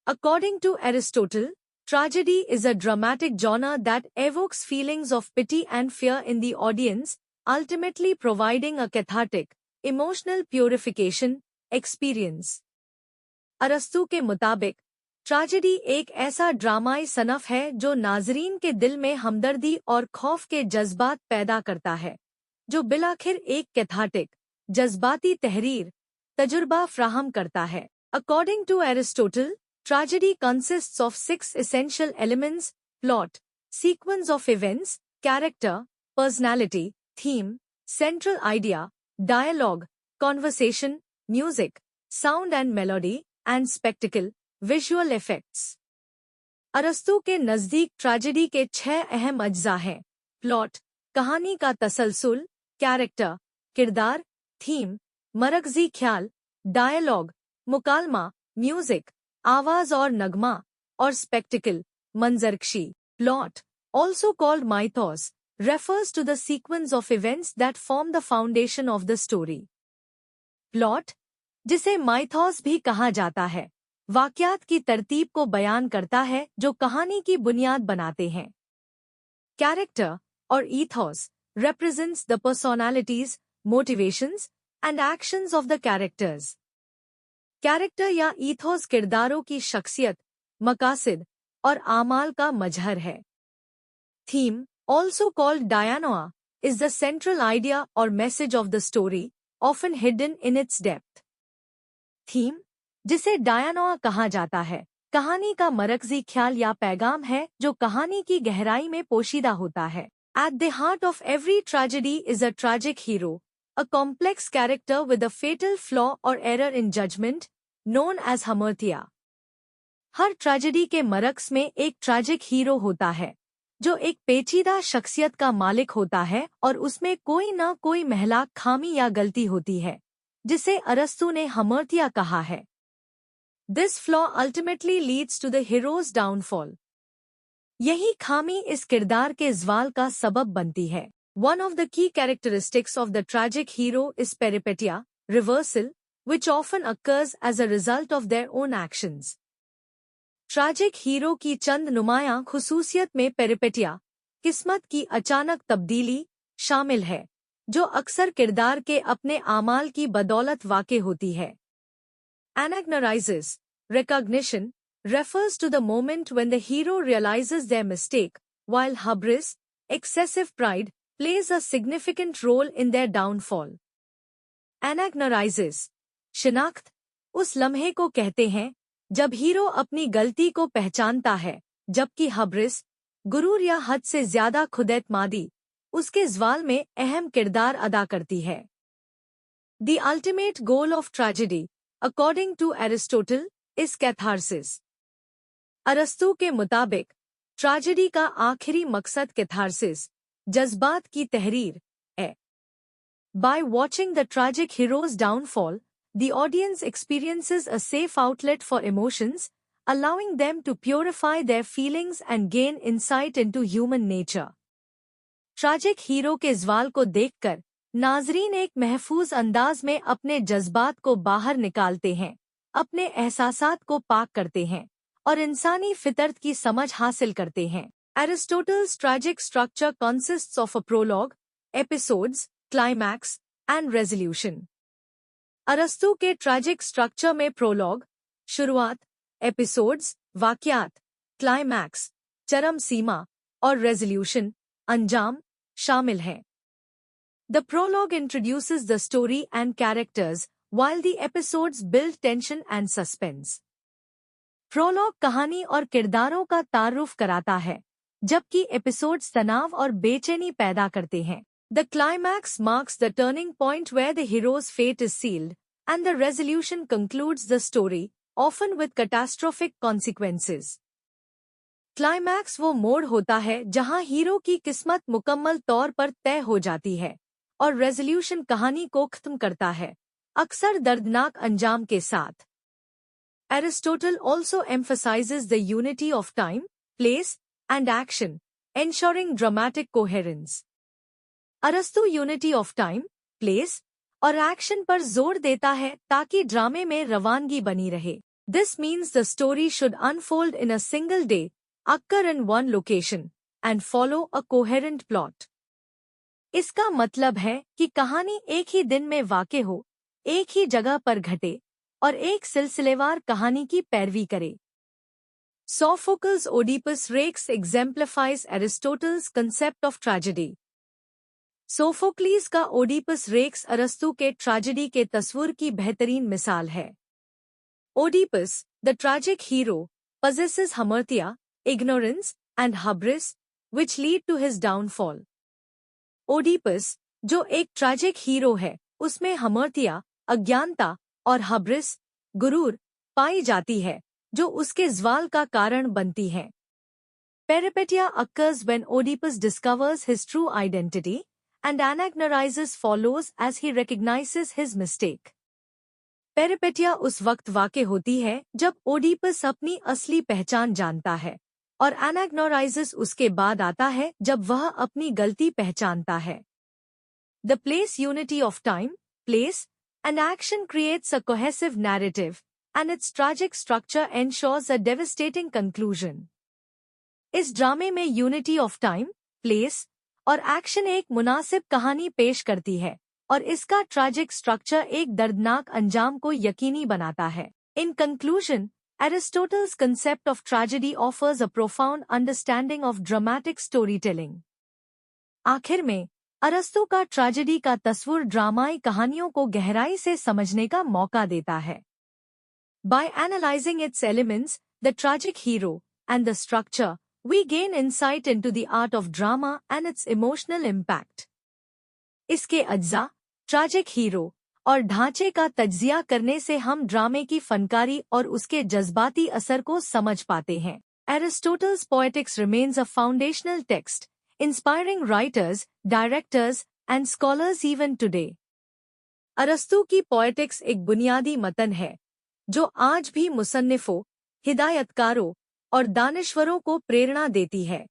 According to Aristotle, tragedy is a dramatic genre that evokes feelings of pity and fear in the audience, ultimately providing a cathartic, emotional purification experience. अरस्तू के मुताबिक tragedy एक ऐसा ड्रामाई सनफ है जो नाजरीन के दिल में हमदर्दी और खौफ के जज्बात पैदा करता है, जो बिलाखिर एक कैथार्टिक, जज्बाती तहरीर तजुर्बा फ्राहम करता है. According to Aristotle, tragedy consists of 6 essential elements: plot, sequence of events, character, personality, theme, central idea, dialogue, conversation, music, sound and melody, and spectacle, visual effects. अरस्तू के नज़दीक ट्रेजेडी के 6 अहम अज्जा हैं: प्लॉट, कहानी का तसलसल, कैरेक्टर, किरदार, थीम, मरकजी ख्याल, डायलॉग, मुकालमा, म्यूजिक, आवाज और नगमा, और स्पेक्टिकल, मंजरकशी. Plot, also called mythos, refers to the sequence of events that form the foundation of the story. Plot, जिसे माइथॉस भी कहा जाता है, वाक़यात की तरतीब को बयान करता है जो कहानी की बुनियाद बनाते हैं. कैरेक्टर और ईथॉस represents the personalities, motivations, and actions of the characters. Character या ईथोस किरदारों की शख्सियत, मकासिद और आमाल का मजहर है. Theme, also called डायनोआ, is the central idea or message of the story, often hidden in its depth. Theme, जिसे डायनोआ कहा जाता है, कहानी का मरकजी ख्याल या पैगाम है जो कहानी की गहराई में पोशीदा होता है. At the heart of every tragedy is a tragic hero, a complex character with a fatal flaw or error in judgment, known as hamartia. Her tragedy के मरक्स में एक ट्रैजिक हीरो होता है, जो एक पेचीदा शख्सियत का मालिक होता है और उसमें कोई ना कोई महलाक खामी या गलती होती है, जिसे अरस्तू ने hamartia कहा है. This flaw ultimately leads to the hero's downfall. यही खामी इस किरदार के ज़वाल का सबब बनती है. One of the key characteristics of the tragic hero is peripetia, reversal, which often occurs as a result of their own actions. Tragic hero की चंद नुमायां खुसूसियत में पेरिपेटिया, किस्मत की अचानक तब्दीली, शामिल है, जो अक्सर किरदार के अपने आमाल की बदौलत वाक़े होती है. Anagnorisis, recognition, refers to the moment when the hero realizes their mistake, while hubris, excessive pride, plays a significant role in their downfall. Anagnorisis, शिनाख्त, उस लम्हे को कहते हैं जब हीरो अपनी गलती को पहचानता है, जबकि हब्रिस, गुरूर या हद से ज्यादा खुदैतमादी, उसके ज़वाल में अहम किरदार अदा करती है. The ultimate goal of tragedy, according to Aristotle, is catharsis. अरस्तू के मुताबिक ट्रेजेडी का आखिरी मकसद कैथारसिस, जज्बात की तहरीर, है. By watching the tragic hero's downfall, the audience experiences a safe outlet for emotions, allowing them to purify their feelings and gain insight into human nature. Tragic hero के ज़वाल को देखकर नाज़रीन एक महफूज अंदाज में अपने जज्बात को बाहर निकालते हैं, अपने एहसासात को पाक करते हैं और इंसानी फितरत की समझ हासिल करते हैं. Aristotle's tragic structure consists of a prologue, episodes, climax, and resolution. अरस्तू के ट्रैजिक स्ट्रक्चर में प्रोलॉग, शुरुआत, एपिसोड्स, वाक़यात, क्लाइमैक्स, चरम सीमा, और रेजोल्यूशन, अंजाम, शामिल हैं. The prologue introduces the story and characters, while the episodes build tension and suspense. Prologue कहानी और किरदारों का तारुफ कराता है, जबकि एपिसोड्स तनाव और बेचैनी पैदा करते हैं. The climax marks the turning point where the hero's fate is sealed, and the resolution concludes the story, often with catastrophic consequences. Climax वो मोड़ होता है जहां हीरो की किस्मत मुकम्मल तौर पर तय हो जाती है, और रेजोल्यूशन कहानी को खत्म करता है, अक्सर दर्दनाक अंजाम के साथ. Aristotle also emphasizes the unity of time, place, and action, ensuring dramatic coherence. अरस्तू यूनिटी ऑफ टाइम, प्लेस और एक्शन पर जोर देता है ताकि ड्रामे में रवानगी बनी रहे. This means the story should unfold in a single day, occur in one location, and follow a coherent plot. इसका मतलब है कि कहानी एक ही दिन में वाक़े हो, एक ही जगह पर घटे और एक सिलसिलेवार कहानी की पैरवी करे. Sophocles' Oedipus Rex exemplifies Aristotle's concept of tragedy. Sophocles का ओडिपस रेक्स अरस्तु के ट्रेजेडी के तस्वुर की बेहतरीन मिसाल है. Oedipus, the tragic hero, possesses hamartia, ignorance, and hubris, which lead to his downfall. Oedipus, जो एक ट्रैजिक हीरो है, उसमें hamartia, अज्ञानता और hubris, गुरूर, पाई जाती है, जो उसके ज्वाल का कारण बनती है. Peripetia occurs when Oedipus discovers his true identity, and Anagnorisis follows as he recognizes his mistake. Peripeteia उस वक्त वाक़े होती है जब ओडिपस अपनी असली पहचान जानता है और एनाग्नोराइजिस उसके बाद आता है जब वह अपनी गलती पहचानता है. The place unity of time, place, and action creates a cohesive narrative and it's tragic structure ensures a devastating conclusion. इस ड्रामे में यूनिटी ऑफ टाइम, प्लेस और एक्शन एक मुनासिब कहानी पेश करती है और इसका ट्रैजिक स्ट्रक्चर एक दर्दनाक अंजाम को यकीनी बनाता है. In conclusion, Aristotle's concept of tragedy offers a profound understanding of dramatic storytelling. आखिर में, अरस्तु का ट्रेजेडी का तस्वुर ड्रामाई कहानियों को गहराई से समझने का मौका देता है. By analyzing its elements, the tragic hero, and the structure, we gain insight into the art of drama and its emotional impact. इसके अज्जा, ट्रैजिक हीरो और ढांचे का तज्जिया करने से हम ड्रामे की फनकारी और उसके जज्बाती असर को समझ पाते हैं. Aristotle's Poetics remains a foundational text, inspiring writers, directors, and scholars even today. अरस्तु की पोएटिक्स एक बुनियादी मतन है, जो आज भी मुसन्निफों, हिदायतकारों और दानिश्वरों को प्रेरणा देती है.